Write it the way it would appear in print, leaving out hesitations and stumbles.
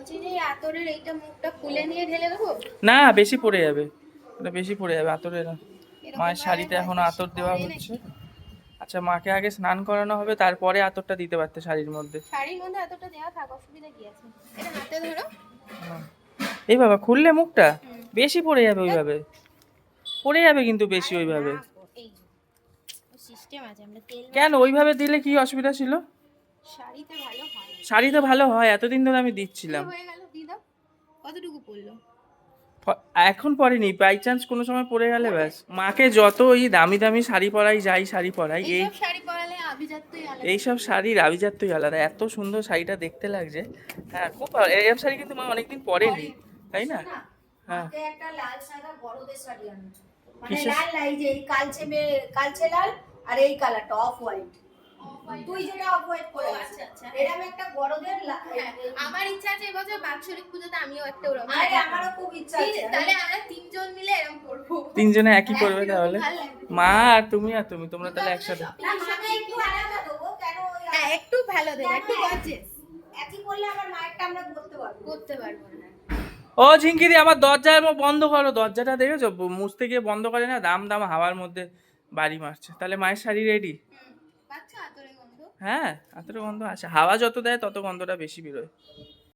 বলছি যে আতরের এইটা মুখটা খুলে নিয়ে ঢেলে দেবো। না, বেশি পড়ে যাবে, এটা বেশি পড়ে যাবে আতরে না। এরকম মায়ের ভাবে শাড়িতে এখন বেশি আতর দেওয়া পড়ে হচ্ছে। নাকি? আচ্ছা, মাকে আগে স্নান করানো হবে, তারপরে আতরটা দিতে পারতে শাড়ির মধ্যে। শাড়ির মধ্যে এতটা দেওয়া থাক, অসুবিধা কি আছে? এটা হাতে ধরো। হ্যাঁ। এই বাবা, খুললে মুখটা হুম। বেশি পড়ে যাবে ওইভাবে, পড়ে যাবে কিন্তু বেশি আরে না ওইভাবে। গো, এই যে সিস্টেম আছে, আমরা তেল কেন মাখিয়ে ওইভাবে দিলে কি অসুবিধা ছিল? শাড়িতে ভালো হয় না। শাড়িতে ভালো হয়, এতদিন ধরে আমি এই দিচ্ছিলাম। হয়ে গেল, দিয়ে দাও। কতটুকু পড়লো? এখন পরেনি, বাই চান্স কোনো সময় পরে গেলে ব্যাস। মাকে যত ওই দামি দামি শাড়ি পরাই, যাই শাড়ি পরাই, এই এইসব শাড়ি পরালে আভিজাত্যই আলাদা। এইসব শাড়ির আভিজাত্যই আলাদা। এত সুন্দর শাড়িটা দেখতে লাগছে। হ্যাঁ, খুব ভালো। এরকম শাড়ি কিন্তু মা অনেকদিন পরেনি, তাই না? শোনা, হ্যাঁ। মাকে একটা লাল সাদা বড়দের শাড়ি আনছো, মানে কিসের? লাল লাই যে এই কালচে লাল আর এই কালারটা অফ হোয়াইট। তুই যেটা অফ হোয়াইট পরে ও, আছিস, আচ্ছা। এরকম একটা বড়দের হ্যাঁ, আমার ইচ্ছা আছে এবছর বাৎসরিক পুজোতে আমিও একটা ওরকম আরে শাড়ি আমারও পরবো। খুব ইচ্ছা আছে। তাহলে আমরা তিনজন মিলে এরকম করবো। তিনজনে একই করবে একই রকম তাহলে। ভালো লাগবে। মা আর তুমি তোমরা তাহলে একসাথে। না, মাকে একটু আলাদা দেবো, কেন ওই হ্যাঁ, একটু ভালো দেবে, একটু গর্জিয়াস একই করলে আমার মায়েরটা আমরা বলতে পারবো। করতে পারবো না। ও ঝিঙ্কিরি, আমার দরজা বন্ধ করো, দরজাটা দেখেছো মুছতে গিয়ে বন্ধ করে না, দাম দাম হাওয়ার মধ্যে বাড়ি মারছে। তাহলে মায়ের শাড়ি রেডি। পাচ্ছ আতরের গন্ধ? হ্যাঁ, এতটা গন্ধ আসে, হাওয়া যত দেয় তত গন্ধটা বেশি বেরোয়।